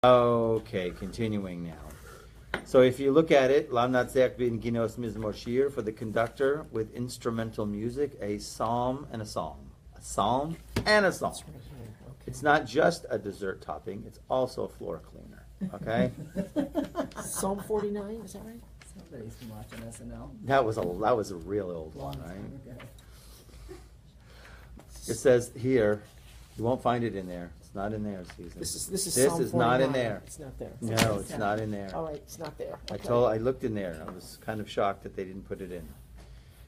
Okay, continuing now. So if you look at it, Lam Natzeach bin Ginos Mizmor Shir, for the conductor with instrumental music, a psalm and a song. A psalm and a song. That's right here. Okay. It's not just a dessert topping, it's also a floor cleaner. Okay? Psalm 49, is that right? Somebody's been watching SNL. That was a real old Long one, time right? ago. It says here, you won't find it in there. It's not in there, Susan. This is This Psalm is not in 49. there. It's not there. No, it's not in there. All right, it's not there. I looked in there and I was kind of shocked that they didn't put it in.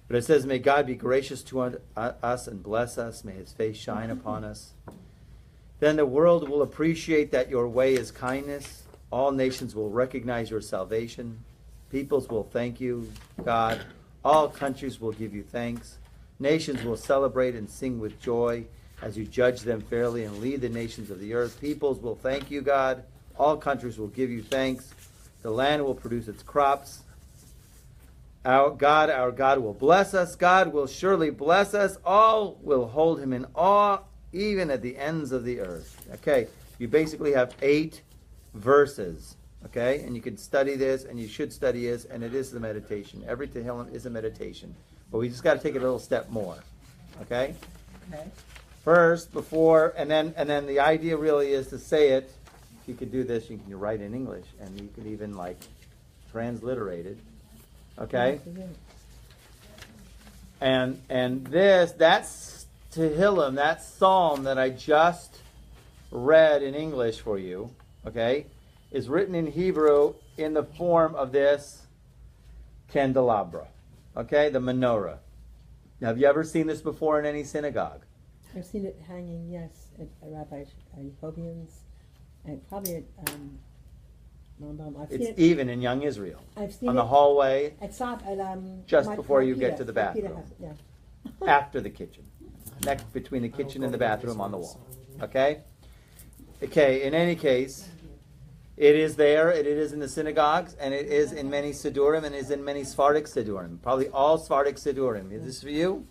But it says, may God be gracious to us and bless us. May his face shine upon us. Then the world will appreciate that your way is kindness. All nations will recognize your salvation. Peoples will thank you, God. All countries will give you thanks. Nations will celebrate and sing with joy as you judge them fairly and lead the nations of the earth. Peoples will thank you, God. All countries will give you thanks. The land will produce its crops. Our God will bless us. God will surely bless us. All will hold him in awe, even at the ends of the earth. Okay, you basically have 8 verses. Okay, and you can study this, and you should study this, and it is the meditation. Every Tehillim is a meditation, but we just got to take it a little step more. Okay. Okay. First, before, and then the idea really is to say it. If you could do this, you can write in English, and you can even transliterate it. Okay? And that's Tehillim, that psalm that I just read in English for you, okay, is written in Hebrew in the form of this candelabra, okay, the menorah. Now, have you ever seen this before in any synagogue? I've seen it hanging, yes, at Rabbi Yaakov, and probably at Rambam. It's even in Young Israel. I've seen on it the hallway, just before you get to the my Peter bathroom. has it, yeah. After the kitchen, next between the kitchen and the bathroom on the wall. Okay? Okay, in any case, it is there, it is in the synagogues, and it is in many Sidurim, and is in many Sephardic Sidurim. Probably all Sephardic Sidurim. Is this for you?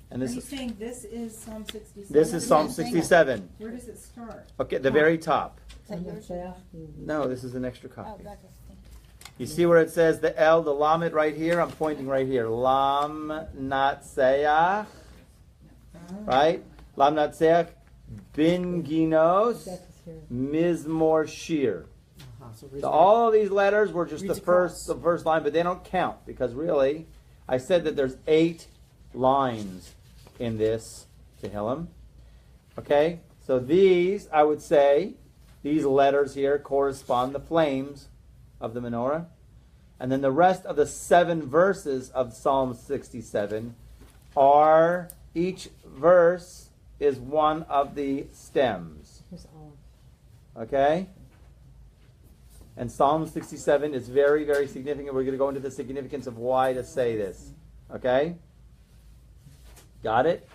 And Are you saying this is Psalm 67? This is Psalm 67. Where does it start? Okay, the very top. Is that yours? No, this is an extra copy. Oh, that's You see where it says the L, the Lamed right here? I'm pointing right here. Lam Natseach. Right? Lam Natseach bin Ginos Mizmor Shir. So all of these letters were just the first line, but they don't count because really, I said that there's 8 lines in this Tehillim. Okay? So these, I would say, these letters here correspond the flames of the menorah. And then the rest of the 7 verses of Psalm 67 are, each verse is one of the stems. Okay? And Psalm 67 is very, very significant. We're going to go into the significance of why to say this. Okay? Got it?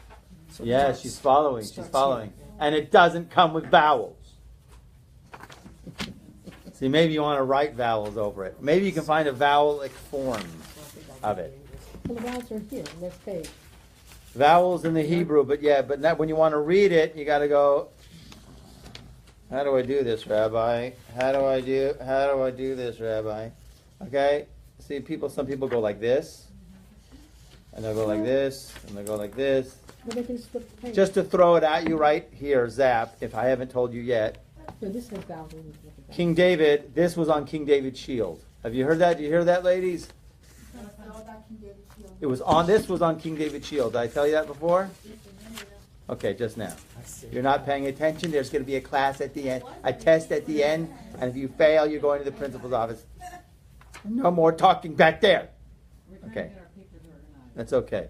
So Yeah, she's following. She's following. And it doesn't come with vowels. See, maybe you want to write vowels over it. Maybe you can find a vowel-like form of it. Well, the vowels are here, next page. Vowels in the Hebrew, but not, when you want to read it, you got to go, how do I do this, Rabbi? How do I do this, Rabbi? Okay? See, some people go like this, and they'll go like this, and they'll go like this. Well, they can split the page. Just to throw it at you right here, zap, if I haven't told you yet. No, this has vowels. King David, this was on King David's shield. Have you heard that? Do you hear that, ladies? This was on King David's shield. Did I tell you that before? Okay, just now. You're not paying attention. There's going to be a class at the end, a test at the end, and if you fail, you're going to the principal's office. No more talking back there. Okay. That's okay.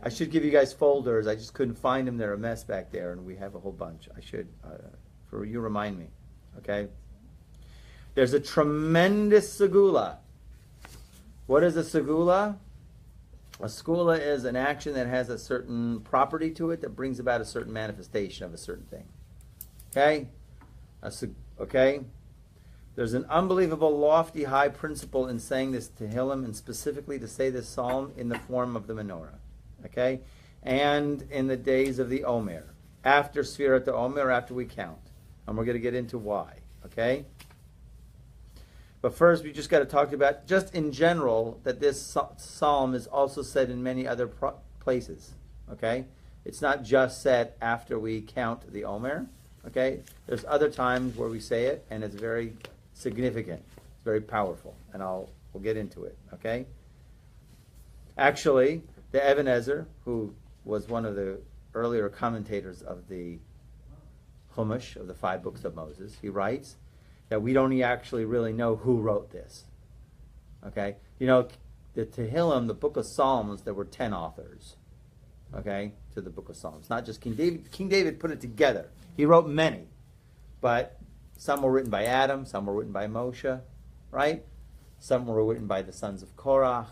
I should give you guys folders. I just couldn't find them. They're a mess back there, and we have a whole bunch. I should, for you, remind me. Okay? There's a tremendous segula. What is a segula? A segula is an action that has a certain property to it that brings about a certain manifestation of a certain thing. Okay? Okay? There's an unbelievable, lofty, high principle in saying this Tehillim, and specifically to say this psalm in the form of the menorah. Okay? And in the days of the Omer. After Sfirat the Omer, after we count. And we're going to get into why, okay? But first, we just got to talk about, just in general, that this psalm is also said in many other places, okay? It's not just said after we count the Omer, okay? There's other times where we say it, and it's very significant. It's very powerful, and we'll get into it, okay? Actually, the Ebenezer, who was one of the earlier commentators of the Chumash, of the 5 books of Moses, he writes that we don't actually really know who wrote this. Okay? You know, the Tehillim, the book of Psalms, there were 10 authors. Okay? To the book of Psalms. Not just King David. King David put it together. He wrote many. But some were written by Adam, some were written by Moshe, right? Some were written by the sons of Korach,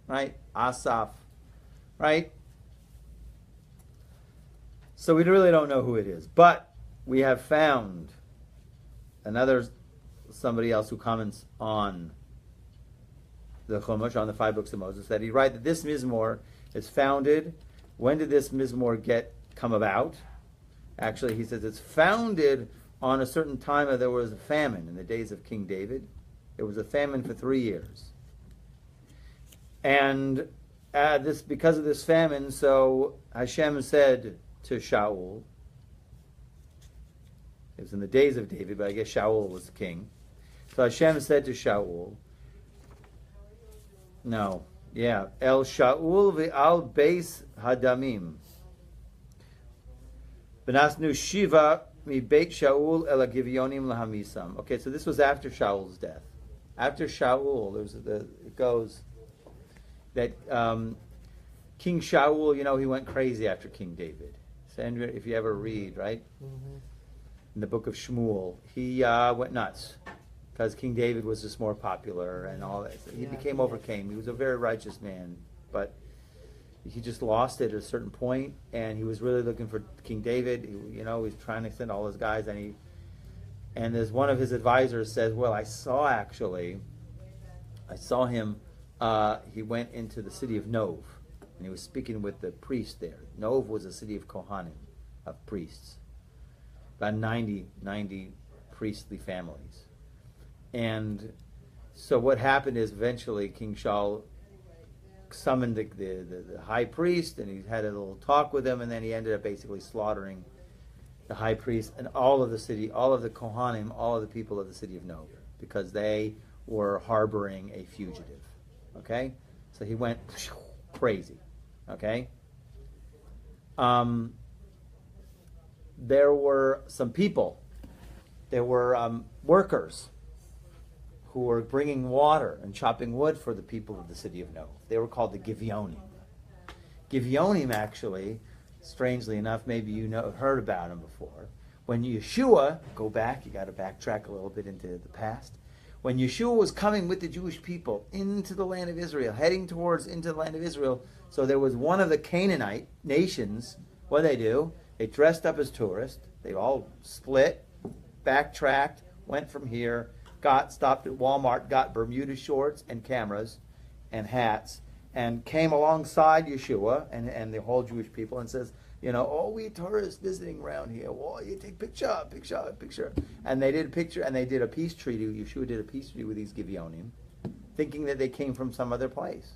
right? Asaph, right? So we really don't know who it is. But we have found somebody else who comments on the Chumash, on the 5 books of Moses, that he writes that this Mizmor is founded. When did this Mizmor come about? Actually, he says it's founded on a certain time there was a famine in the days of King David. There was a famine for 3 years. And because of this famine, so Hashem said to Shaul, it was in the days of David, but I guess Shaul was the king. So Hashem said to Shaul, El Shaul ve'al beis hadamim. Benasnu shiva mi beit Shaul el agivyonim lahamisam. Okay, so this was after Shaul's death. After Shaul, it goes that King Shaul, he went crazy after King David. Sandra, if you ever read, right? Mm-hmm. In the book of Shmuel, he went nuts because King David was just more popular and all that. So he overcame. He was a very righteous man, but he just lost it at a certain point, and he was really looking for King David. He was trying to send all his guys, and as one of his advisors says, well, I saw him. He went into the city of Nov, and he was speaking with the priest there. Nov was a city of Kohanim, of priests. About 90 priestly families. And so what happened is eventually King Shaul summoned the high priest, and he had a little talk with him, and then he ended up basically slaughtering the high priest and all of the city, all of the Kohanim, all of the people of the city of Nov, because they were harboring a fugitive. Okay? So he went crazy. Okay? There were some people, there were workers who were bringing water and chopping wood for the people of the city of Nov. They were called the Givyonim. Givyonim, actually, strangely enough, maybe heard about them before. When Yeshua, go back, you got to backtrack a little bit into the past. When Yeshua was coming with the Jewish people into the land of Israel, heading into the land of Israel, so there was one of the Canaanite nations, what did they do? They dressed up as tourists. They all split, backtracked, went from here, stopped at Walmart, got Bermuda shorts and cameras and hats, and came alongside Yeshua and the whole Jewish people and says, we tourists visiting around here. Well, you take picture. And they did a picture, and they did a peace treaty. Yeshua did a peace treaty with these Givyonim, thinking that they came from some other place.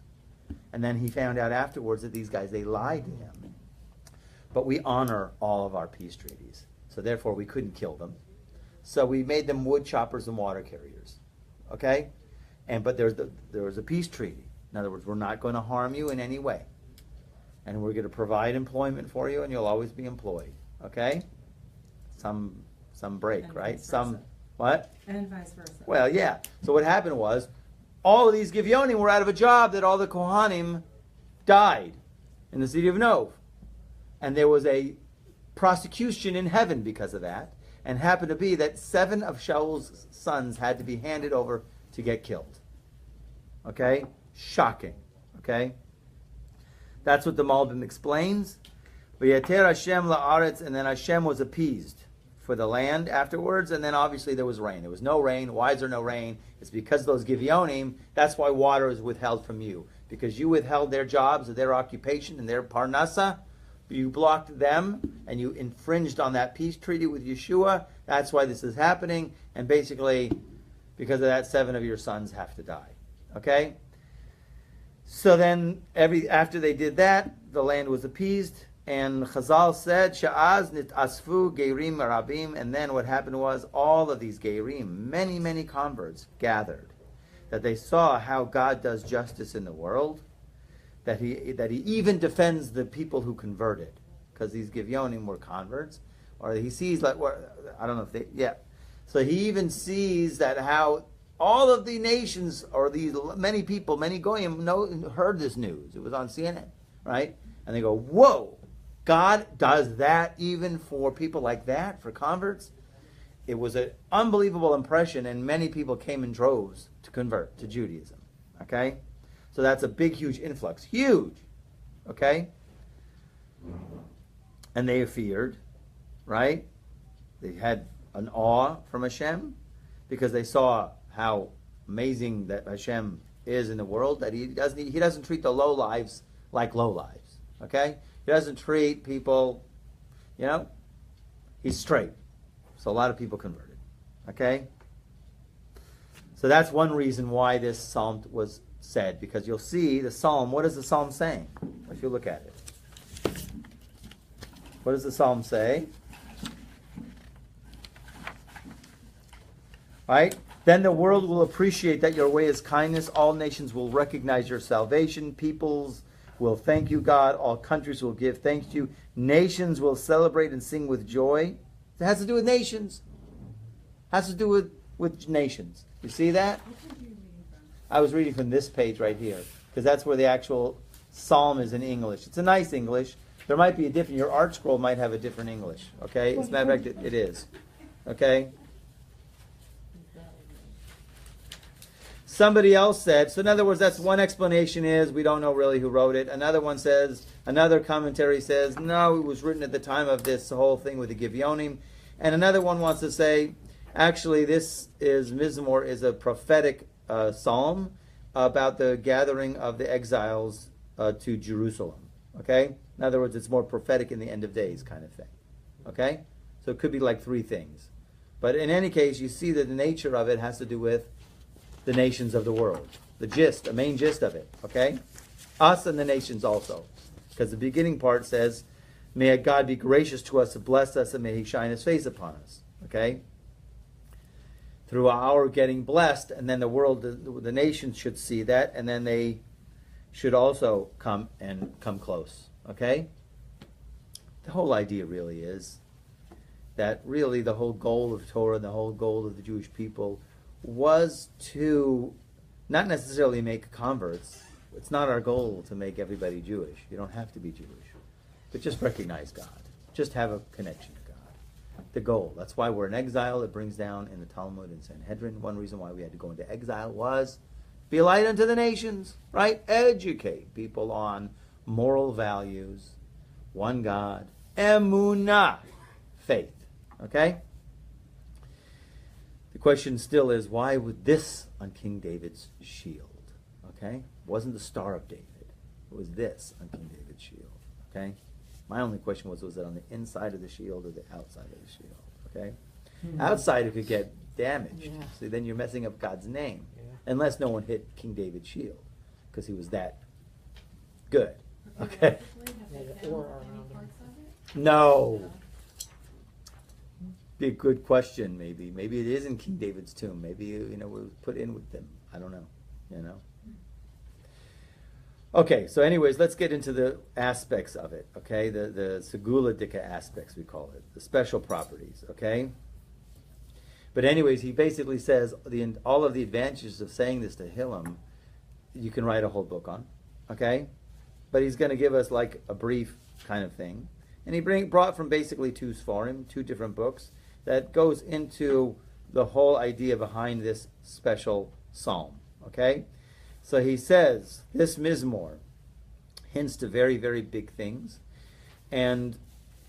And then he found out afterwards that these guys, they lied to him. But we honor all of our peace treaties. So therefore, we couldn't kill them. So we made them wood choppers and water carriers. Okay? But there was a peace treaty. In other words, we're not going to harm you in any way. And we're going to provide employment for you, and you'll always be employed. Okay? Some break, And right? vice Some, versa. what? And vice versa. Well, yeah. So what happened was, all of these Givyonim were out of a job that all the Kohanim died in the city of Nov. And there was a prosecution in heaven because of that. And happened to be that 7 of Shaul's sons had to be handed over to get killed. Okay? Shocking. Okay? That's what the Malbim explains. V'yater Hashem la'aretz, and then Hashem was appeased for the land afterwards, and then obviously there was rain. There was no rain. Why is there no rain? It's because those Givyonim, that's why water is withheld from you. Because you withheld their jobs, or their occupation, and their parnasa. You blocked them, and you infringed on that peace treaty with Yeshua. That's why this is happening. And basically, because of that, 7 of your sons have to die. Okay? So then, after they did that, the land was appeased. And Chazal said, Sha'az nit asfu geirim rabim. And then what happened was, all of these geirim, many, many converts, gathered. That they saw how God does justice in the world. That he even defends the people who converted. Because these Givyonim were converts. Or he sees, I don't know if they, yeah. So he even sees that how all of the nations, or these many people, many Goyim, heard this news. It was on CNN, right? And they go, whoa, God does that even for people like that, for converts? It was an unbelievable impression, and many people came in droves to convert to Judaism, okay? So that's a big, huge influx. Huge, okay? And they feared, right? They had an awe from Hashem because they saw how amazing that Hashem is in the world, that he doesn't treat the low lives like low lives, okay? He doesn't treat people, he's straight. So a lot of people converted, okay? So that's one reason why this psalm was said, because you'll see the psalm, what is the psalm saying? If you look at it. What does the psalm say? Right? Then the world will appreciate that your way is kindness. All nations will recognize your salvation. Peoples will thank you, God. All countries will give thanks to you. Nations will celebrate and sing with joy. It has to do with nations. It has to do with nations. You see that? I was reading from this page right here, because that's where the actual psalm is in English. It's a nice English. There might be a different, your art scroll might have a different English. Okay? As a matter of fact, it is. Okay? Somebody else said, so in other words, that's one explanation is, we don't know really who wrote it. Another one says, another commentary says, no, it was written at the time of this whole thing with the Givyonim. And another one wants to say, actually, this is, Mizmor is a prophetic psalm about the gathering of the exiles to Jerusalem. Okay? In other words, it's more prophetic in the end of days kind of thing. Okay? So it could be like 3 things. But in any case, you see that the nature of it has to do with the nations of the world. The main gist of it, okay? Us and the nations also. Because the beginning part says, may God be gracious to us, bless us, and may he shine his face upon us, okay? Through our getting blessed, and then the world, the nations should see that, and then they should also come close, okay? The whole idea really is that really the whole goal of Torah, the whole goal of the Jewish people was to not necessarily make converts. It's not our goal to make everybody Jewish. You don't have to be Jewish. But just recognize God. Just have a connection to God. The goal. That's why we're in exile. It brings down in the Talmud and Sanhedrin. One reason why we had to go into exile was be a light unto the nations, right? Educate people on moral values, one God, emunah, faith. Okay? The question still is, why was this on King David's shield? Okay? It wasn't the Star of David. It was this on King David's shield. Okay? My only question was it on the inside of the shield or the outside of the shield? Okay? Mm-hmm. Outside it could get damaged. Yeah. So then you're messing up God's name. Yeah. Unless no one hit King David's shield. Because he was that good. Okay? No. Be a good question, maybe. Maybe it is in King David's tomb. Maybe, it was put in with them. I don't know. Okay, so anyways, let's get into the aspects of it, okay? The Segula Dika aspects, we call it. The special properties, okay? But anyways, he basically says all of the advantages of saying this to Hillel, you can write a whole book on, okay? But he's going to give us like a brief kind of thing. And he brought from basically 2 Sforim, 2 different books, that goes into the whole idea behind this special psalm, okay? So he says, this Mizmor hints to very, very big things, and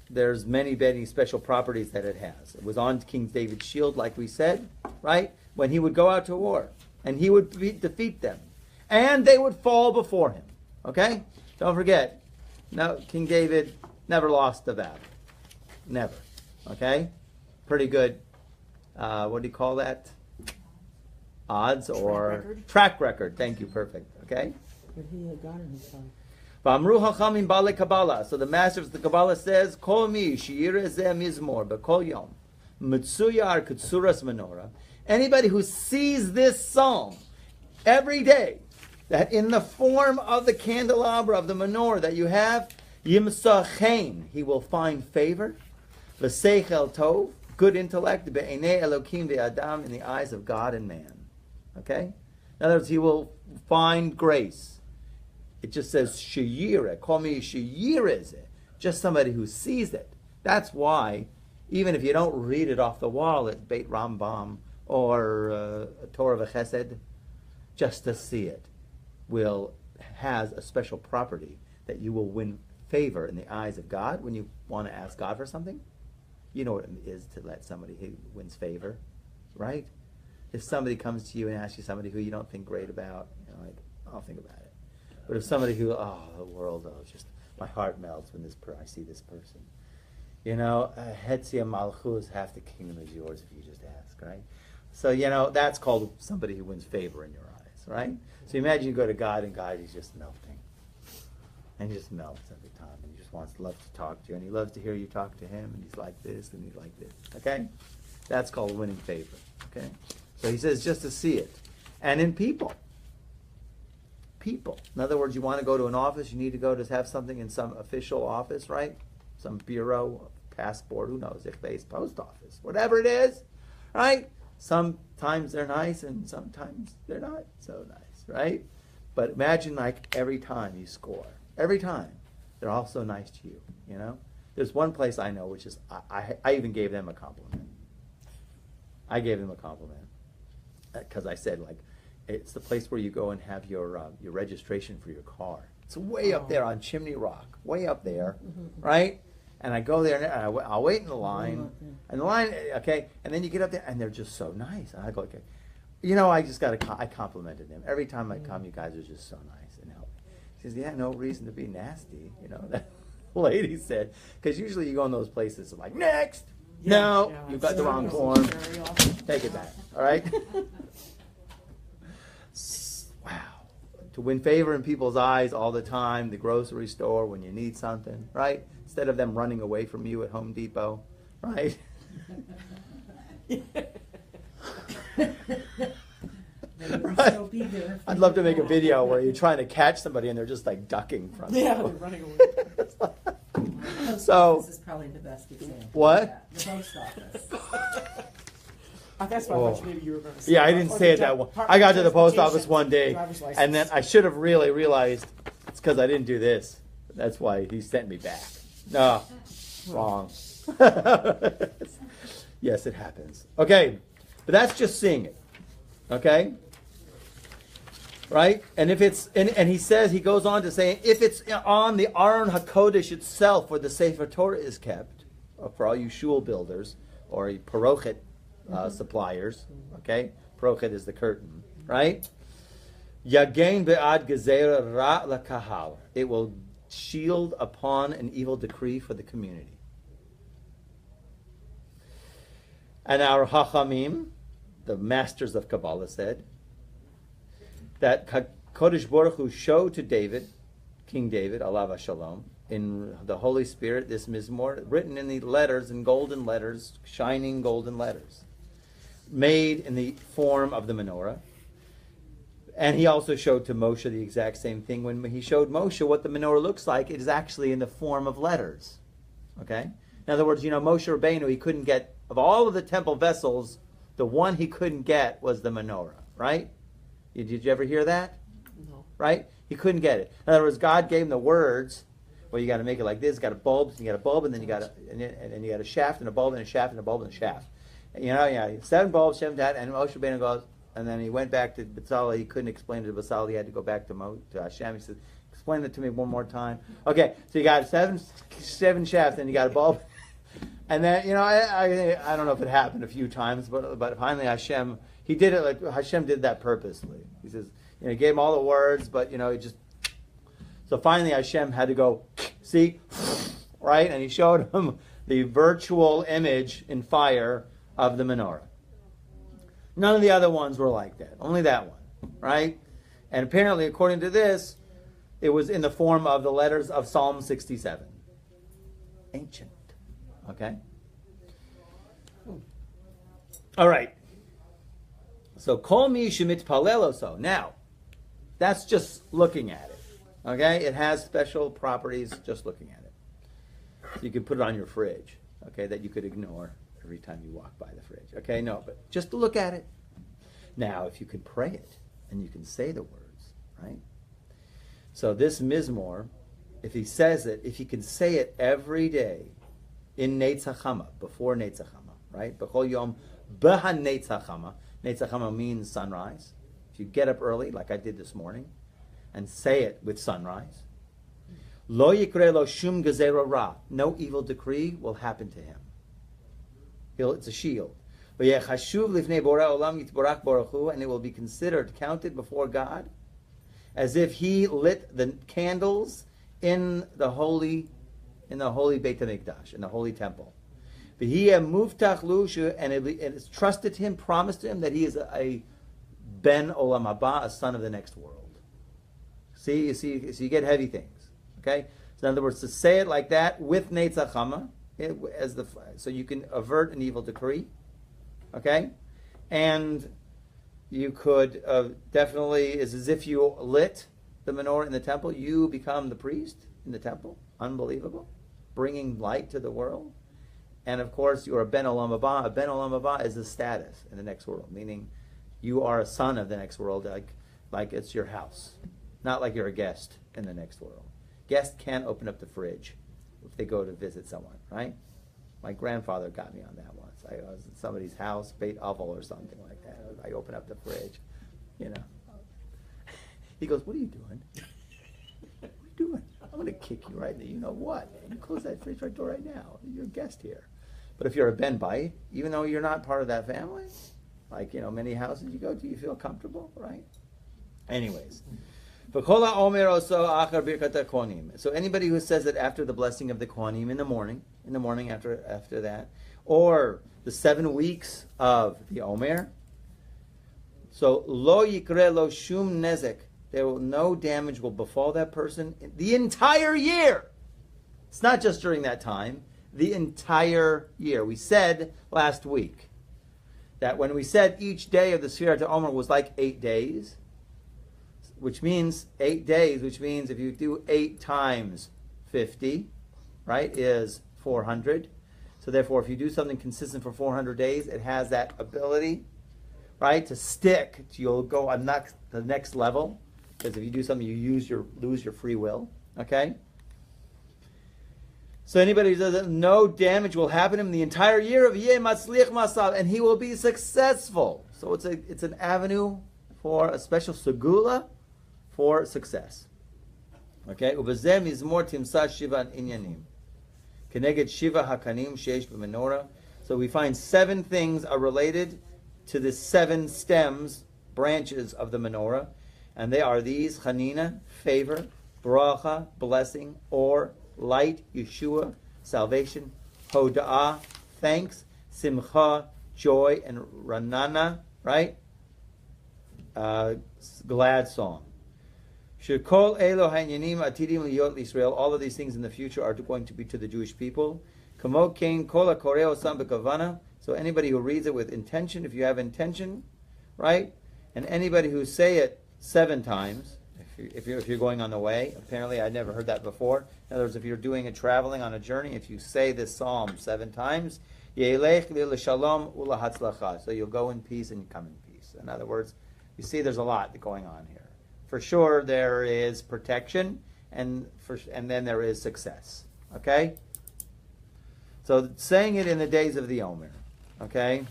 there's many, many special properties that it has. It was on King David's shield, like we said, right? When he would go out to war, and he would defeat them, and they would fall before him, okay? Don't forget, no, King David never lost the battle. Never, okay? pretty good, what do you call that? Odds or record? track record. Thank you, perfect. Okay? But he had God in his heart. V'amru hachamim ba'le Kabbalah. So the masters of the Kabbalah says, Kol mi shi'yireh zeh mizmor b'kol yom mitzuyar ketsuras menorah. Anybody who sees this song every day, that in the form of the candelabra of the menorah that you have, yimsachein, he will find favor, v'seichel tov, good intellect, be'enei elokim ve'adam, in the eyes of God and man. Okay? In other words, he will find grace. It just says sheyireh, call me sheyireh, just somebody who sees it. That's why, even if you don't read it off the wall at Beit Rambam or Torah v'Chesed, just to see it has a special property that you will win favor in the eyes of God when you want to ask God for something. You know what it is to let somebody who wins favor, right? If somebody comes to you and asks you somebody who you don't think great about, like, I'll think about it. But if somebody who, the world, just my heart melts when I see this person. Hetzia Malchus, half the kingdom is yours if you just ask, right? So, that's called somebody who wins favor in your eyes, right? So imagine you go to God and God, he's just melting. And he just melts every time. And he just loves to talk to you. And he loves to hear you talk to him. And he's like this and he's like this, okay? That's called winning favor, okay? So he says just to see it. And in people. In other words, you want to go to an office, you need to go to have something in some official office, right? Some bureau, passport, who knows, if base post office, whatever it is, right? Sometimes they're nice and sometimes they're not so nice, right? But imagine like every time you score, every time, they're all so nice to you, There's one place I know which is, I even gave them a compliment. I gave them a compliment because I said, like, it's the place where you go and have your registration for your car. It's way up there on Chimney Rock, way up there, right? And I go there and I'll wait in the line, and the line, okay, and then you get up there and they're just so nice. And I go, okay, I complimented them every time I come. You guys are just so nice and helpful. She says, yeah, no reason to be nasty, That lady said, because usually you go in those places like next. No, you've got the wrong form. Take it back. All right. Wow. To win favor in people's eyes all the time, the grocery store, when you need something, right? Instead of them running away from you at Home Depot, right? Right? Still be there. I'd love to make a video where you're trying to catch somebody and they're just like ducking from you. Yeah, they're running away. Post So- office is probably the best example. What? The post office. That's why I thought maybe you were going to say. Yeah, I didn't say it that one. I got to the post office one day, Driver's license. and then I should have really realized it's because I didn't do this. That's why he sent me back. No, wrong. Yes, it happens. Okay, but that's just seeing it. Okay? Right? And if it's, and he says, he goes on to say, if it's on the Aron HaKodesh itself where the Sefer Torah is kept, for all you shul builders, or parochet suppliers, okay? Parochet is the curtain, right? Yagain be'ad gezerah ra lakahal. It will shield upon an evil decree for the community. And our Hachamim, the masters of Kabbalah, said that Kodesh Baruch Hu showed to David, King David, alav hashalom, in the Holy Spirit, this Mizmor, written in the letters, in golden letters, shining golden letters, made in the form of the menorah. And he also showed to Moshe the exact same thing. When he showed Moshe what the menorah looks like, it is actually in the form of letters. Okay? In other words, Moshe Rabbeinu, he couldn't get, of all of the temple vessels, the one he couldn't get was the menorah, right? Did you ever hear that? No. Right? He couldn't get it. In other words, God gave him the words. Well, you got to make it like this. You got a bulb, and you got a bulb, and then you got a shaft and a bulb and a shaft and a bulb and a shaft. 7 bulbs, 7 that, and Moshe Rabbeinu goes, and then he went back to Bezalel. He couldn't explain it to Bezalel. He had to go back to Hashem. He said, "Explain it to me one more time." Okay, so you got seven shafts, and you got a bulb, and then I don't know if it happened a few times, but finally Hashem, he did it like Hashem did that purposely. He says, he gave him all the words, but it just. So finally Hashem had to go, see, right? And he showed him the virtual image in fire of the menorah. None of the other ones were like that. Only that one, right? And apparently, according to this, it was in the form of the letters of Psalm 67. Ancient. Okay? All right. So, kol mi shemitpalel oso. Now, that's just looking at it. Okay? It has special properties just looking at it. So you could put it on your fridge, okay, that you could ignore every time you walk by the fridge. Okay? No, but just to look at it. Now, if you could pray it, and you can say the words, right? So this Mizmor, if he says it, if he can say it every day in Netzachama, before Netzachama, right? B'chol yom b'ha Netzachama. Netzachama means sunrise. If you get up early, like I did this morning, and say it with sunrise, lo yikre lo shum gezerah ra. No evil decree will happen to him. It's a shield. And it will be considered, counted before God, as if he lit the candles in the holy Beit HaMikdash, in the holy temple. And it is trusted to him, promised to him that he is a ben olam haba, a son of the next world. See, so you get heavy things. Okay? So in other words, to say it like that with Netzachama, so you can avert an evil decree. Okay? And you could definitely, it's as if you lit the menorah in the temple, you become the priest in the temple. Unbelievable. Bringing light to the world. And of course, you're a ben olam haba. A ben olam haba is a status in the next world, meaning you are a son of the next world, like it's your house. Not like you're a guest in the next world. Guests can't open up the fridge if they go to visit someone, right? My grandfather got me on that once. I was at somebody's house, Beit Avel or something like that. I open up the fridge, you know. He goes, "What are you doing? What are you doing? I'm going to kick you right there. You know what? You close that fridge door right now. You're a guest here." But if you're a Ben Bai, even though you're not part of that family, like, many houses you go to, you feel comfortable, right? Anyways. So anybody who says it after the blessing of the Kohanim in the morning after that, or the 7 weeks of the Omer, so lo yikre lo shum nezek, no damage will befall that person the entire year. It's not just during that time, the entire year. We said last week that when we said each day of the Sfirat Omer was like 8 days, which means 8 days, which means if you do 8 times 50, right, is 400. So therefore, if you do something consistent for 400 days, it has that ability, right, to stick. You'll go on the next level, because if you do something, you lose your free will, okay? So anybody who does it, no damage will happen to him the entire year of Yeh Matzliach Masav, and he will be successful. So it's an avenue for a special segula for success. Okay? Ubezeh mizmor timsa shiva inyanim. Keneged shiva hakanim sheish b'menorah. So we find 7 things are related to the 7 stems, branches of the menorah. And they are these: chanina, favor; bracha, blessing; or light, Yeshua, salvation; hoda'ah, thanks; simcha, joy; and ranana, right? Glad song. Shekol elo ha'inyanim atidim liyot l'Yisrael. All of these things in the future are going to be to the Jewish people. Kamo kein kol hakoreo sam b'kavana. So anybody who reads it with intention, if you have intention, right? And anybody who say it 7 times, if you're going on the way. Apparently, I'd never heard that before. In other words, if you're traveling on a journey, if you say this psalm 7 times, Ye'elech li l'shalom u'lahatzlacha. So you'll go in peace and you come in peace. In other words, you see there's a lot going on here. For sure, there is protection, and then there is success. Okay? So saying it in the days of the Omer. Okay?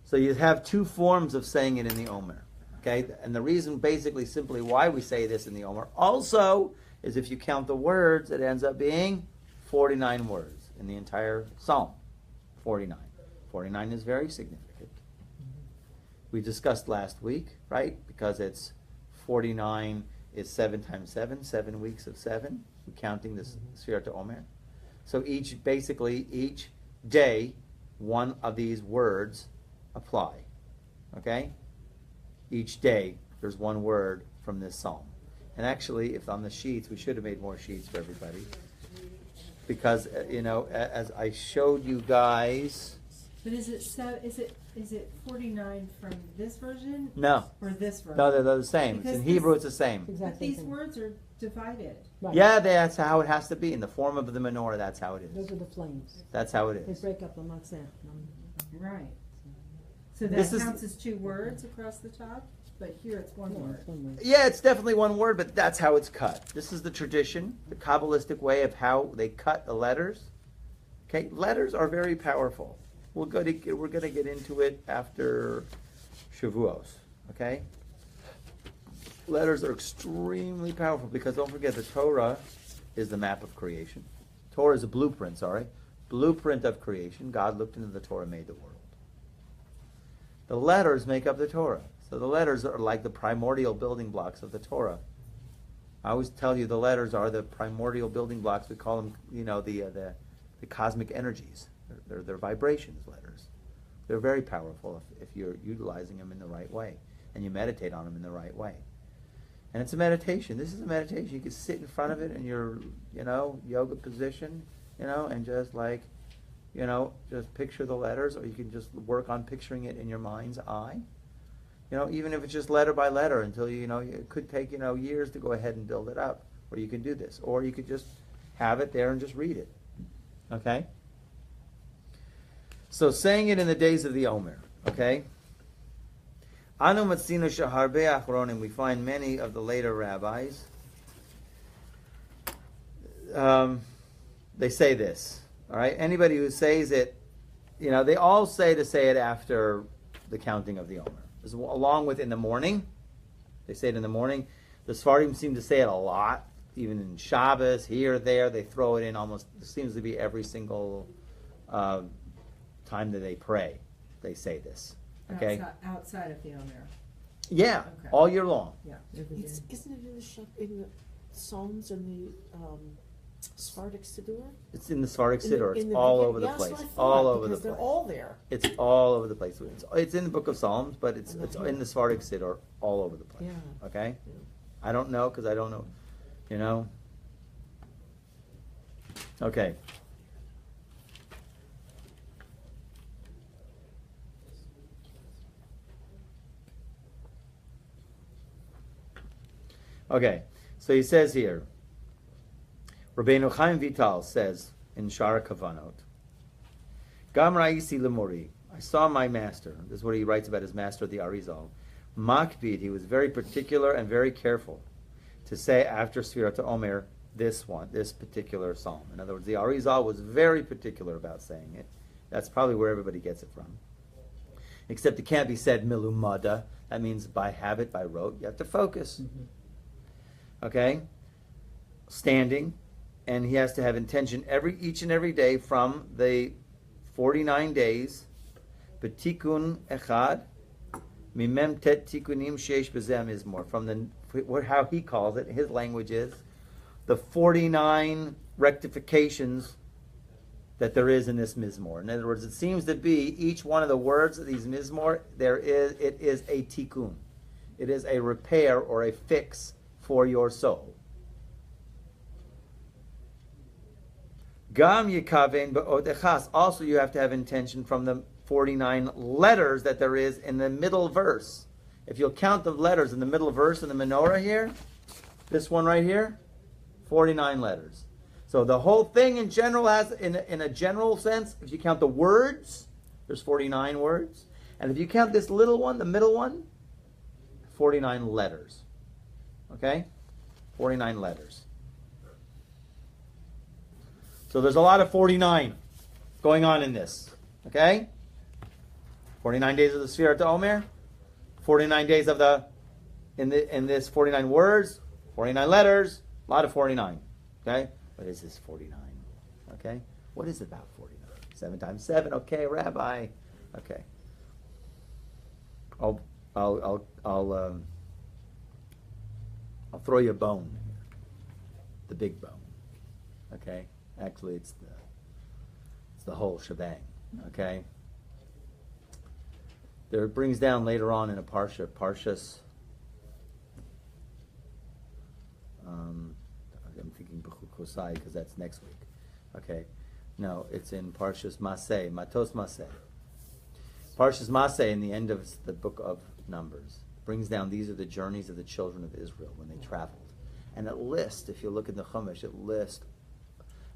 So you have 2 forms of saying it in the Omer. Okay? And the reason, basically, simply why we say this in the Omer also is if you count the words, it ends up being 49 words in the entire psalm. 49. 49 is very significant. We discussed last week, right? Because it's 49 is 7 times 7, 7 weeks of 7, counting this Sfirat Omer. So each day, one of these words apply. Okay? Each day, there's one word from this psalm. And actually, if on the sheets, we should have made more sheets for everybody. Because, as I showed you guys... But is it 49 from this version? No. Or this version? No, they're the same. Because in Hebrew, it's the same. But Exactly. these words are divided. Right. Yeah, that's how it has to be. In the form of the menorah, that's how it Those is. are the flames. That's how it They is. break up the matzah. Right. So that This is- counts as 2 words across the top, but here it's one No, word. it's one word. Yeah, it's definitely one word, but that's how it's cut. This is the tradition, the Kabbalistic way of how they cut the letters. Okay, letters are very powerful. We're going to get into it after Shavuos. Okay, letters are extremely powerful because don't forget the Torah is the map of creation. Torah is a blueprint. Blueprint of creation. God looked into the Torah, made the world. The letters make up the Torah. So the letters are like the primordial building blocks of the Torah. I always tell you the letters are the primordial building blocks. We call them, the cosmic energies. They're vibrations, letters. They're very powerful if you're utilizing them in the right way and you meditate on them in the right way. And it's a meditation. This is a meditation. You can sit in front of it in your, yoga position, and just just picture the letters, or you can just work on picturing it in your mind's eye. Even if it's just letter by letter until it could take, years to go ahead and build it up. Or you can do this. Or you could just have it there and just read it. Okay? So saying it in the days of the Omer. Okay? Anu matzinu shaharbe achronim. We find many of the later rabbis. They say this. All right? Anybody who says it, they all say to say it after the counting of the Omer. Along with in the morning. They say it in the morning. The Sfardim seem to say it a lot. Even in Shabbos, here, there, they throw it in almost, it seems to be every single time that they pray. They say this. Okay? Outside of the Omer. Yeah, Okay. all year long. Yeah. Isn't it in the Psalms and the Sephardic Siddur? It's in the Sephardic Siddur. It's In the all begin- over the yes, place. I thought, All over the because place. they're all there. It's all over the place. It's in the book of Psalms, but it's in the Sephardic Siddur all over the place. Yeah. Okay? Yeah. I don't know because I don't know. Okay. Okay, so he says here, Rabbeinu Chaim Vital says in Shara Kavanot, Gam Ra'isi Lemori, I saw my master. This is what he writes about his master, the Arizal. Makbid, he was very particular and very careful to say after Sfirat Omer, this particular psalm. In other words, the Arizal was very particular about saying it. That's probably where everybody gets it from. Except it can't be said milumada. That means by habit, by rote. You have to focus. Mm-hmm. Okay? Standing. And he has to have intention each and every day from the 49 days. Betikun echad. Mimem tet tikunim sheish b'zeh mizmor. From how he calls it, his language is, the 49 rectifications that there is in this mizmor. In other words, it seems to be each one of the words of these mizmor, it is a tikkun. It is a repair or a fix for your soul. Gam yikaven ba'od echas. Also, you have to have intention from the 49 letters that there is in the middle verse. If you'll count the letters in the middle verse in the menorah here, this one right here, 49 letters. So the whole thing in general has, in a general sense, if you count the words, there's 49 words. And if you count this little one, the middle one, 49 letters. Okay? 49 letters. So there's a lot of 49 going on in this. Okay? 49 days of the Sfirat Omer, 49 days of in this 49 words, 49 letters, a lot of 49. Okay? What is this 49? Okay? What is it about 49? 7 times 7. Okay, Rabbi. Okay. I'll throw you a bone. The big bone. Okay? Actually, it's the whole shebang. Okay? There it brings down later on in a parsha, Parshas. I'm thinking Kosai because that's next week. Okay? No, it's in Parshas Maseh, Matos Maseh. Parshas Maseh in the end of the book of Numbers brings down these are the journeys of the children of Israel when they traveled. And it lists, if you look in the Chumash, it lists,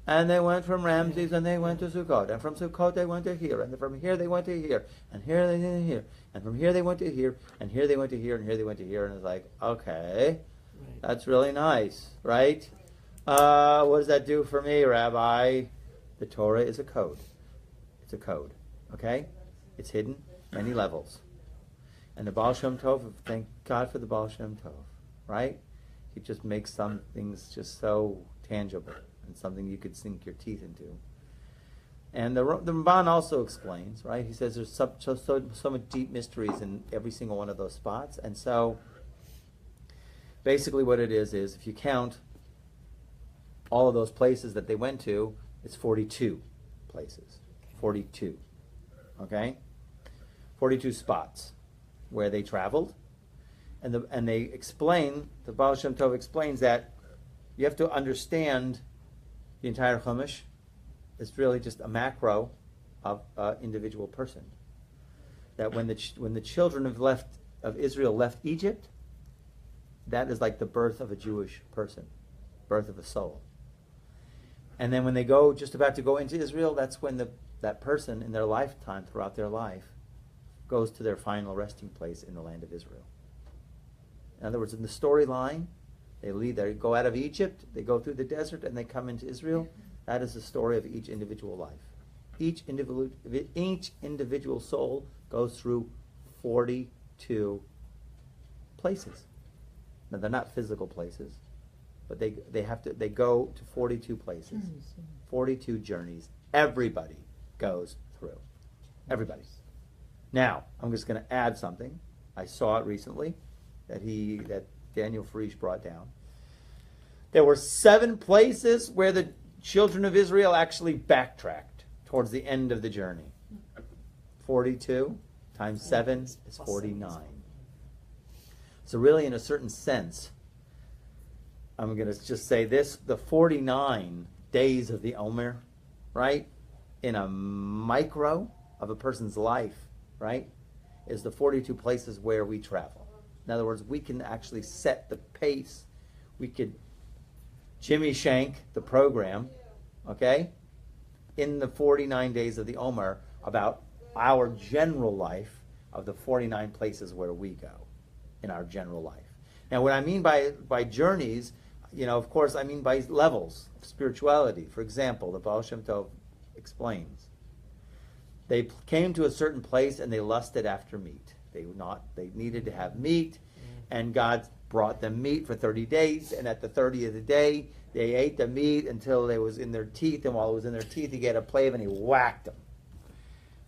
and they went from Ramses and they went to Sukkot, and from Sukkot they went to here, and from here they went to here, and here they went to here, and from here they went to here, and here they went to here, and here they went to here, and it's like, okay, that's really nice, right? What does that do for me, Rabbi? The Torah is a code. It's a code, okay? It's hidden, many levels. And the Baal Shem Tov, thank God for the Baal Shem Tov, right? He just makes some things just so tangible and something you could sink your teeth into. And the Ramban also explains, right? He says there's so much deep mysteries in every single one of those spots. And so basically what it is if you count all of those places that they went to, it's 42 places. 42. Okay? 42 spots where they traveled. And they explain, the Baal Shem Tov explains that you have to understand the entire Chumash. It's really just a macro of an individual person. That when the children of Israel left Egypt, that is like the birth of a Jewish person, birth of a soul. And then when they go just about to go into Israel, that's when that person in their lifetime, throughout their life, goes to their final resting place in the land of Israel. In other words, in the storyline, they go out of Egypt, they go through the desert, and they come into Israel. That is the story of each individual life. Each individual soul goes through 42 places. Now, they're not physical places, but they go to 42 places, 42 journeys. Everybody goes through. Everybody. Now, I'm just going to add something. I saw it recently that Daniel Frisch brought down. There were 7 places where the children of Israel actually backtracked towards the end of the journey. 42 times 7 is 49. So really, in a certain sense, I'm going to just say this, the 49 days of the Omer, right, in a micro of a person's life, right, is the 42 places where we travel. In other words, we can actually set the pace. We could Jimmy Shank the program, okay, in the 49 days of the Omer about our general life of the 49 places where we go in our general life. Now, what I mean by journeys, of course, I mean by levels of spirituality. For example, the Baal Shem Tov explains. They came to a certain place and they lusted after meat. They needed to have meat, and God brought them meat for 30 days, and at the 30th day, they ate the meat until it was in their teeth, and while it was in their teeth, he got a plate and he whacked them.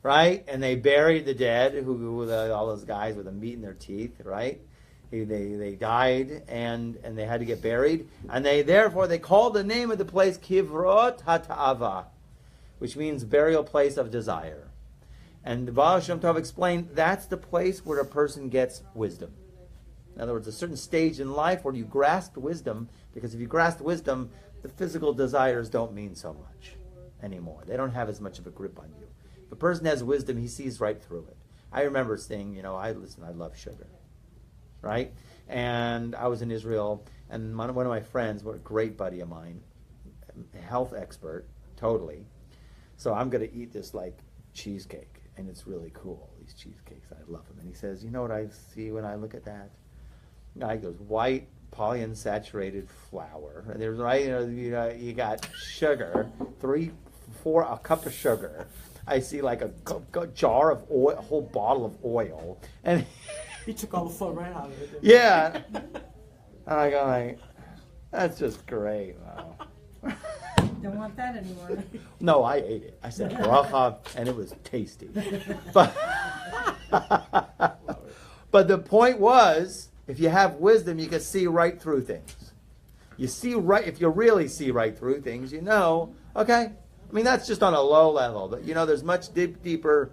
Right? And they buried the dead, all those guys with the meat in their teeth, right? They died, and they had to get buried, and therefore they called the name of the place Kivrot HaTa'ava, which means burial place of desire. And the Baal Shem Tov explained that's the place where a person gets wisdom. In other words, a certain stage in life where you grasp wisdom, because if you grasp wisdom, the physical desires don't mean so much anymore. They don't have as much of a grip on you. If a person has wisdom, he sees right through it. I remember saying, I love sugar, right? And I was in Israel, and one of my friends, what a great buddy of mine, a health expert, totally. So I'm going to eat this cheesecake. And it's really cool, these cheesecakes. I love them. And he says, you know what I see when I look at that? He goes, white polyunsaturated flour. And there's you got sugar, a cup of sugar. I see a jar of oil, a whole bottle of oil. And He took all the fun right out of it. yeah. And I go that's just great. Wow. Don't want that anymore. No, I ate it. I said bracha, and it was tasty. But the point was, If you have wisdom, you can see right through things. You see right, if you really see right through things, you know, okay. I mean, that's just on a low level, but you know, there's much deeper.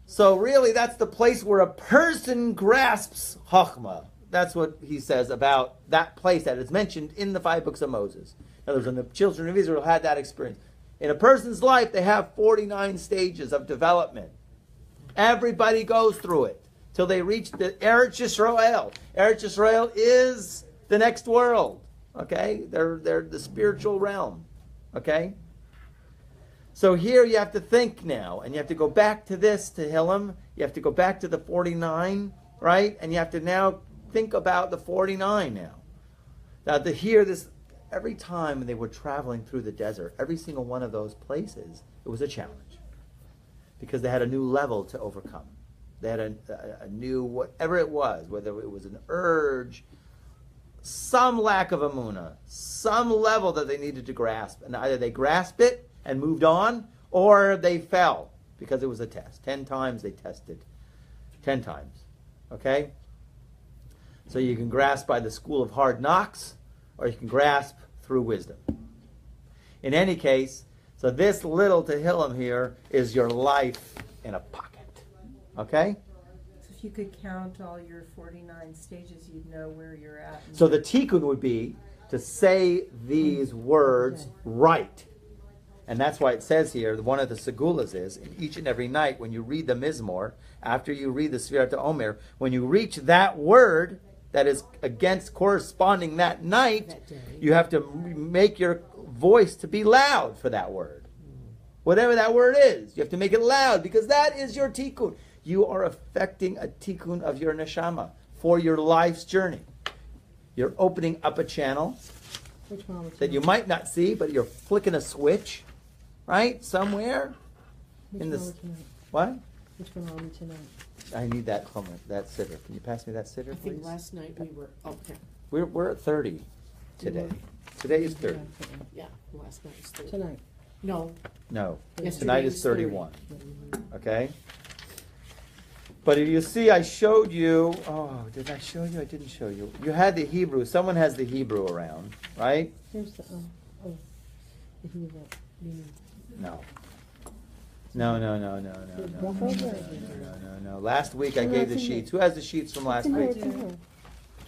So really, that's the place where a person grasps Chokhmah. That's what he says about that place that is mentioned in the 5 books of Moses. In other words, when the children of Israel had that experience. In a person's life, they have 49 stages of development. Everybody goes through it till they reach the Eretz Yisrael. Eretz Yisrael is the next world. Okay? They're the spiritual realm. Okay? So here you have to think now, and you have to go back to this, to Tehillim. You have to go back to the 49, right? And you have to now think about the 49 now. Now to hear this, every time when they were traveling through the desert, every single one of those places, it was a challenge. Because they had a new level to overcome. They had a new, whatever it was, whether it was an urge, some lack of emunah, some level that they needed to grasp. And either they grasped it and moved on, or they fell because it was a test. 10 times they tested. 10 times. Okay? So you can grasp by the school of hard knocks, or you can grasp through wisdom. In any case, so this little Tehillim here is your life in a pocket. Okay? So if you could count all your 49 stages, you'd know where you're at. So the tikkun would be to say these words right. And that's why it says here, one of the segulas is, in each and every night when you read the Mizmor, after you read the Sfirat Omer, when you reach that word that is against corresponding that night, you have to make your voice to be loud for that word. Whatever that word is, you have to make it loud because that is your tikkun. You are affecting a tikkun of your neshama for your life's journey. You're opening up a channel that you might not see, but you're flicking a switch, right? Somewhere in this. What? Which one are we tonight? I need that Chomer, that sitter. Can you pass me that sitter, I think please? last night we were, okay, We're at 30 today. Today is 30. yeah, last night was 30. Tonight. No, No, Yesterday tonight is was 30. 31. Okay? But if you see, I showed you, did I show you? I didn't show you. You had the Hebrew. Someone has the Hebrew around, right? Here's the, the Hebrew. No. No. Last week I gave the sheets. Who has the sheets from last week?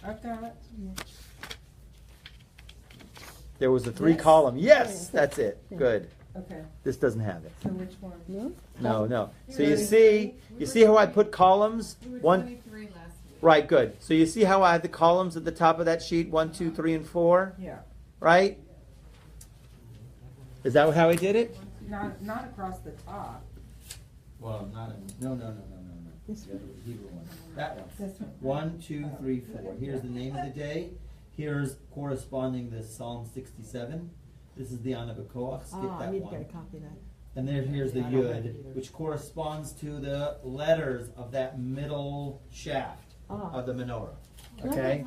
I've got it. There was a 3 Yes. column. Yes, that's it. Yeah. Good. Okay, This doesn't have it. so which one? No? No. So you see how I put columns? We were One. 23 last week. Right. Good. So you see how I had the columns at the top of that sheet? 1, 2, 3, and 4. Yeah, Right? Is that how I did it? not across the top. Well, not no. This The other Hebrew one. That one. This one. 1, 2, 3, 4. Here's the name of the day. Here's corresponding to Psalm 67. This is the Anabakoach. Skip I that need to get a one. copy of that. And then here's the I don't have it Yud, either. which corresponds to the letters of that middle shaft of the menorah. Okay?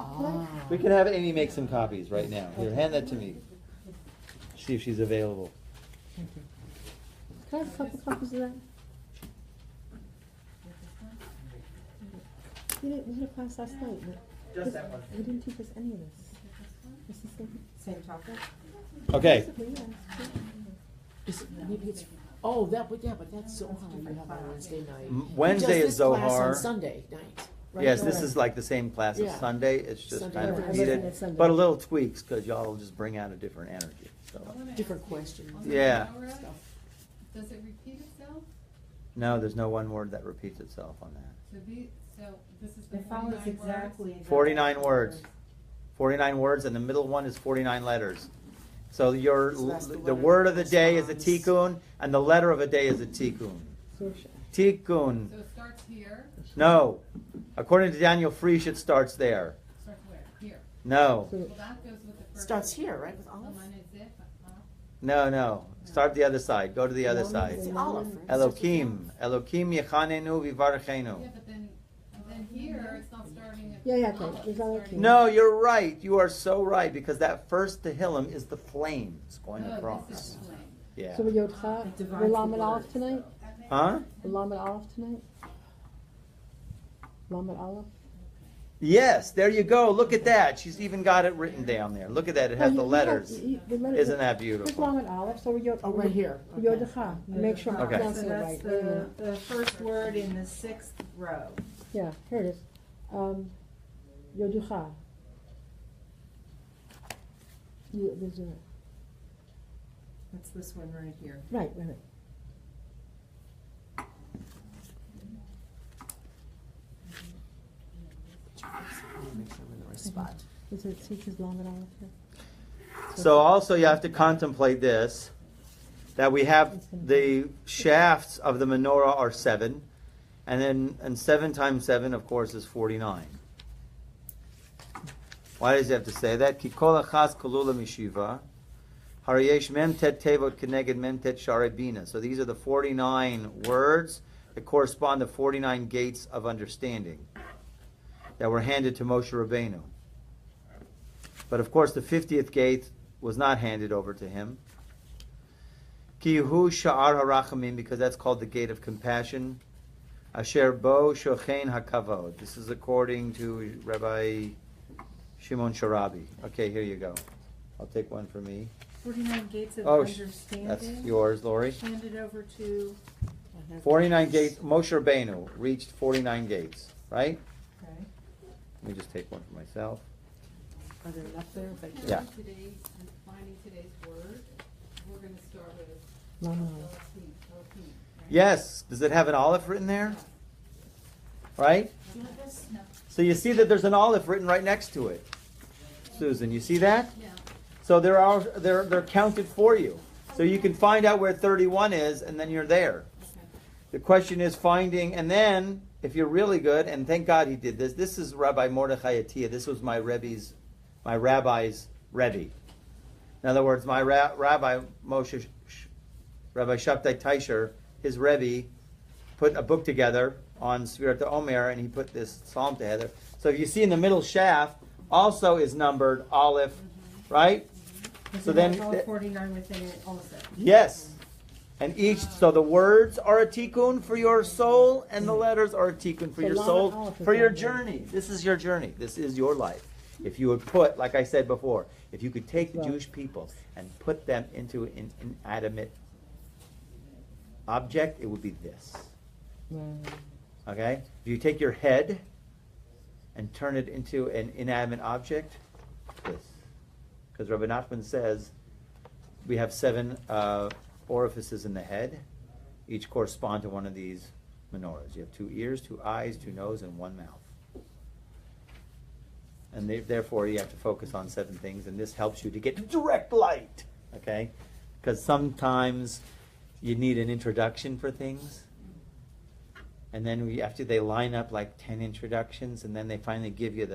We can have Amy make some copies right now. Here, hand that to me. See if she's available. Thank you. Can I have a couple copies of that? We did a class last night, but Just that one. we didn't teach us any of this. It's the same. Same topic? Okay. Basically, yeah. maybe it's, but that's Zohar you have on Wednesday night. Wednesday He does is this class Zohar. on Sunday night, right? Yes, this is like the same class as Yeah. Sunday. It's just Sunday kind of night. repeated, It's Sunday. but a little tweaks because y'all will just bring out a different energy. So, Different questions. yeah. Does it repeat itself? No, there's no one word that repeats itself on that. So this is the It follows 49 words? exactly. 49 words. 49 words, and the middle one is 49 letters. So So that's the the letter word that of the day is a corresponds. tikkun, and the letter of a day is a tikkun. So, Tikkun. So it starts here. No. According to Daniel Friesch, it starts there. Starts where? Here. No. Well, that goes with the first. Starts here, right, with The Aleph? line is it, No. Start the other side. Go to the other side. It's the Aleph, right? Elokim. Elokim yechanenu vivarchenu. Yeah, but then here it's not starting at. Yeah, Aleph, okay. it's There's other starting- key. No, you're right. You are so right because that first Tehillim is the flames going Oh, this is across. the flame. Yeah. So we Yodcha, It divides we're the Lamed Aleph words. tonight? Huh? We're Lamed Aleph tonight? Lamed Aleph? Yes, there you go. Look at that. She's even got it written down there. Look at that. It has the letters. The letters. Isn't that It's beautiful? long and olive, so we're Oh, right here. Okay. Yodecha. Make sure I'm Okay. So pronouncing it that's right. the first word in the 6th row. Yeah, here it is. Yodecha. There's a, That's this one right here. right. Make sure we're in the right spot. Is it teaches long and olive here? So also you have to contemplate this, that we have the shafts of the menorah are 7, and 7 times 7, of course, is 49. Why does he have to say that? Ki kol achas kolula mishiva, harayesh mem tet tevot keneged mem tet sharei bina. So these are the 49 words that correspond to 49 gates of understanding that were handed to Moshe Rabbeinu. But of course, the 50th gate was not handed over to him. Ki hu sha'ar harachamim, because that's called the gate of compassion. Asher bo shochein hakavod. This is according to Rabbi Shimon Sharabi. Okay, here you go. I'll take one for me. 49 gates of Oh, understanding. that's yours, Lori. Handed over to, 49 gates. Moshe Rabbeinu reached 49 gates, right? okay. Let me just take one for myself. Are there enough there? Thank you. Yeah. Today, finding today's word, we're going to start with Long and olive. 14, right? Yes. Does it have an olive written there? Right? So you see that there's an olive written right next to it. Susan, you see that? Yeah. So they're counted for you. So you can find out where 31 is, and then you're there. Okay. The question is finding, and then if you're really good, and thank God he did this. This is Rabbi Mordechai Atiyah. This was my rabbi's Rebbe. In other words, my Rabbi Moshe, Rabbi Shabtai Taisher, his Rebbe, put a book together on Spirit Omer, and he put this psalm together. So if you see in the middle shaft, also is numbered Aleph, right? So then, all 49 within it also. yes. And so the words are a tikkun for your soul, and the letters are a tikkun for So your long soul, and Aleph is for your down there. journey. This is your journey. This is your life. If you would put, like I said before, if you could take the Right. Jewish people and put them into an inanimate object, it would be this. Right. Okay? If you take your head and turn it into an inanimate object, this. Because Rabbi Nachman says we have 7 orifices in the head. Each correspond to one of these menorahs. You have 2 ears, 2 eyes, 2 noses, and 1 mouth. And therefore you have to focus on 7 things, and this helps you to get direct light. Okay? Because sometimes you need an introduction for things. And then after they line up like 10 introductions, and then they finally give you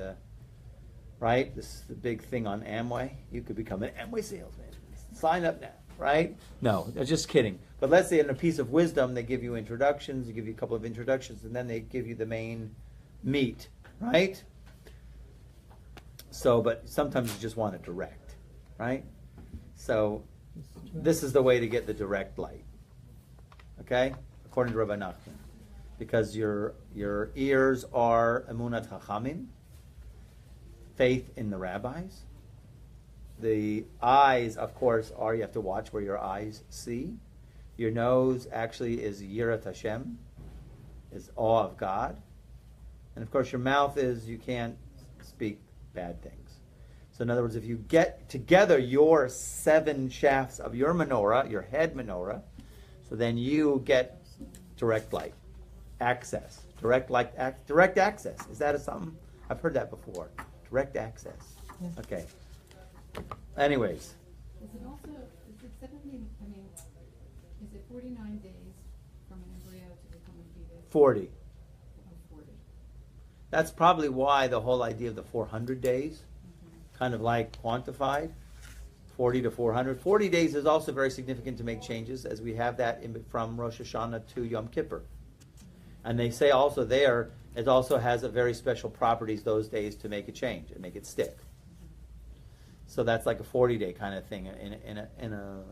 right? This is the big thing on Amway. You could become an Amway salesman. Sign up now, right? No, they're just kidding. But let's say in a piece of wisdom, they give you introductions, they give you a couple of introductions, and then they give you the main meat, right? So, but sometimes you just want it direct, right? So, this is the way to get the direct light, okay? According to Rabbi Nachman. Because your ears are emunat chachamim, faith in the rabbis. The eyes, of course, you have to watch where your eyes see. Your nose actually is yirat Hashem, is awe of God. And of course your mouth is, you can't speak bad things. So in other words, if you get together your 7 shafts of your menorah, your head menorah, so then you get direct light. Access. Direct access. Is that something? I've heard that before. Direct access. Yeah. Okay. Anyways. Is it also, is it 17, is it 49 days from an embryo to become a fetus? 40. Oh, 40. That's probably why the whole idea of the 400 days, kind of like quantified, 40 to 400. 40 days is also very significant to make changes, as we have that from Rosh Hashanah to Yom Kippur. And they say also there, it also has a very special properties those days to make a change and make it stick. So that's like a 40-day kind of thing in a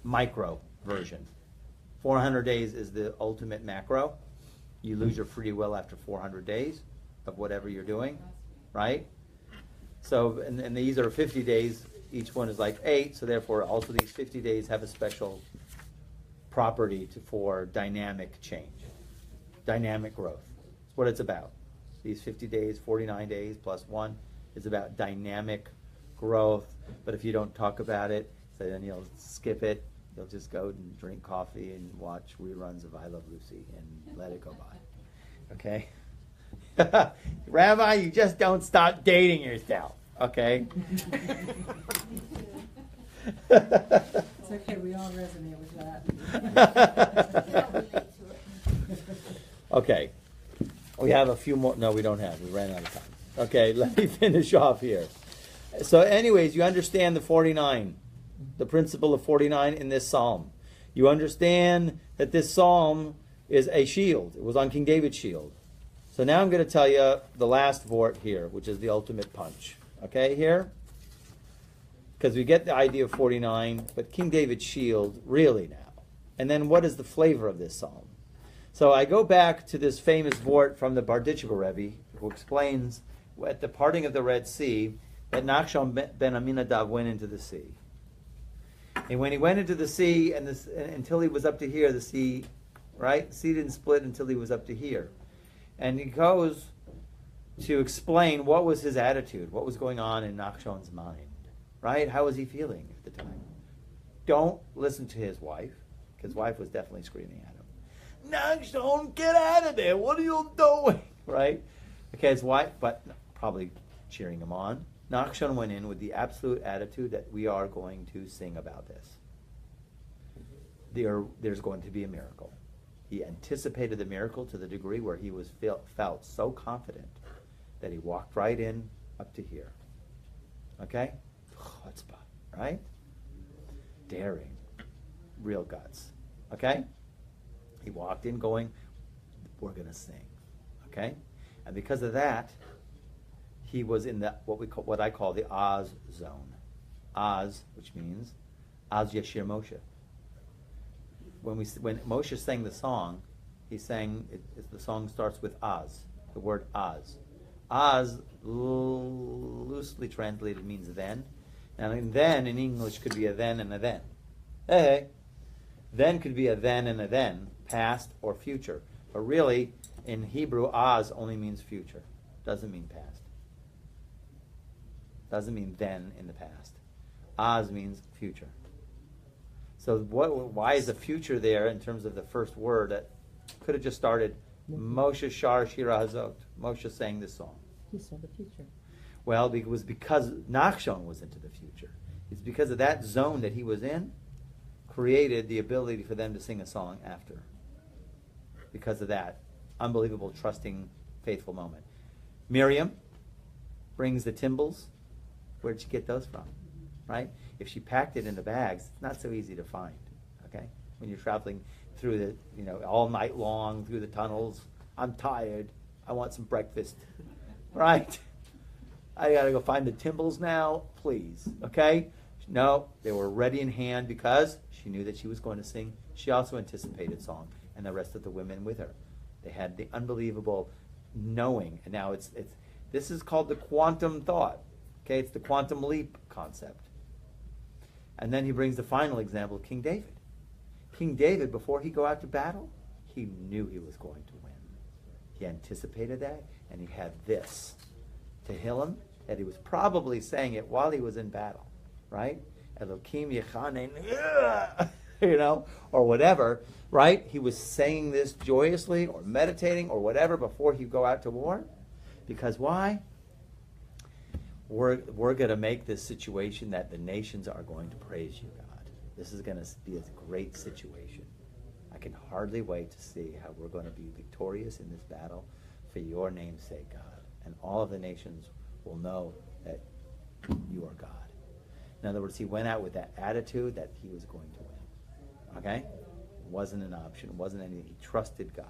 micro version. 400 days is the ultimate macro. You lose your free will after 400 days. of whatever you're doing, right? So, and these are 50 days, each one is like 8, so therefore also these 50 days have a special property for dynamic change, dynamic growth. That's what it's about. These 50 days, 49 days plus 1 is about dynamic growth, but if you don't talk about it, so then you'll skip it, you'll just go and drink coffee and watch reruns of I Love Lucy and let it go by. Okay? Rabbi, you just don't stop dating yourself. Okay? It's okay, we all resonate with that. Okay. We have a few more. No, we don't have. We ran out of time. Okay, let me finish off here. So anyways, you understand the 49, the principle of 49 in this psalm. You understand that this psalm is a shield. It was on King David's shield. So now I'm going to tell you the last vort here, which is the ultimate punch. Okay, here? Because we get the idea of 49, but King David's shield, really now. And then what is the flavor of this psalm? So I go back to this famous vort from the Barditcheva Rebbe, who explains at the parting of the Red Sea that Nachshon ben Aminadab went into the sea. And when he went into the sea, and until he was up to here, the sea, right? The sea didn't split until he was up to here. And he goes to explain what was his attitude, what was going on in Nachshon's mind, right? How was he feeling at the time? Don't listen to his wife, because his wife was definitely screaming at him. Nachshon, get out of there! What are you doing? Right? Okay, his wife, but probably cheering him on. Nachshon went in with the absolute attitude that we are going to sing about this. There's going to be a miracle. He anticipated the miracle to the degree where he was felt so confident that he walked right in up to here. Okay? Chutzpah, right? Daring. Real guts. Okay? He walked in going, we're going to sing. Okay? And because of that, he was in the what I call the Oz zone. Oz, which means Az Yashir Moshe. When Moshe sang the song, he sang the song starts with Oz, the word Oz. Oz, loosely translated, means then. And then in English could be a then and a then. Hey, then could be a then and a then, past or future. But really, in Hebrew, Oz only means future. Doesn't mean past. Doesn't mean then in the past. Oz means future. So why is the future there in terms of the first word that could have just started Moshe Shar Shira Hazot? Moshe sang this song. He saw the future. Well, it was because Nachshon was into the future. It's because of that zone that he was in created the ability for them to sing a song after. Because of that unbelievable, trusting, faithful moment. Miriam brings the timbrels. Where did she get those from? Right? If she packed it in the bags, it's not so easy to find. Okay? When you're traveling through all night long through the tunnels, I'm tired. I want some breakfast. Right? I gotta go find the timbrels now, please. Okay? No, they were ready in hand because she knew that she was going to sing. She also anticipated song, and the rest of the women with her. They had the unbelievable knowing, and now this is called the quantum thought. Okay, it's the quantum leap concept. And then he brings the final example of King David. King David, before he go out to battle, he knew he was going to win. He anticipated that, and he had this Tehillim, that he was probably saying it while he was in battle, right? Elokim Yechanen, or whatever, right? He was saying this joyously or meditating or whatever before he go out to war. Because why? We're going to make this situation that the nations are going to praise you, God. This is going to be a great situation. I can hardly wait to see how we're going to be victorious in this battle for your name's sake, God. And all of the nations will know that you are God. In other words, he went out with that attitude that he was going to win. Okay? It wasn't an option. It wasn't anything. He trusted God.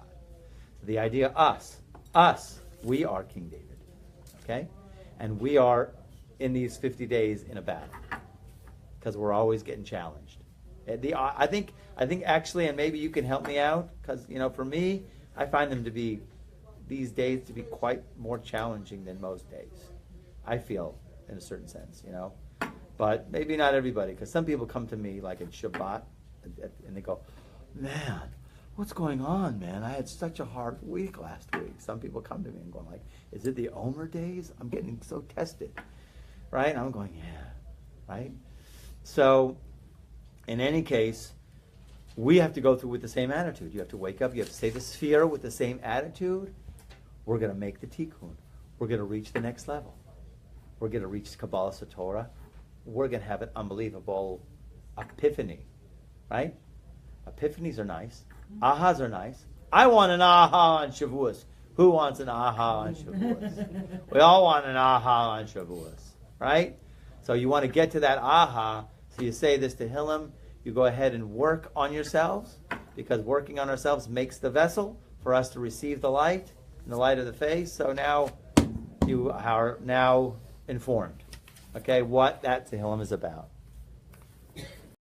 So the idea, us, we are King David. Okay? And we are in these 50 days in a battle because we're always getting challenged. I think actually, and maybe you can help me out because for me, I find them to be these days to be quite more challenging than most days. I feel, in a certain sense, But maybe not everybody, because some people come to me like in Shabbat, and they go, man, what's going on, man? I had such a hard week last week. Some people come to me and go like, is it the Omer days? I'm getting so tested, right? And I'm going, yeah, right? So, in any case, we have to go through with the same attitude. You have to wake up, you have to say the sphere with the same attitude. We're going to make the tikkun. We're going to reach the next level. We're going to reach Kabbalah Torah. We're going to have an unbelievable epiphany, right? Epiphanies are nice. Ahas are nice. I want an aha on Shavuos. Who wants an aha on Shavuos? We all want an aha on Shavuos, right? So you want to get to that aha. So you say this to Tehillim. You go ahead and work on yourselves, because working on ourselves makes the vessel for us to receive the light, and the light of the face. So now you are now informed, okay, what that Tehillim is about.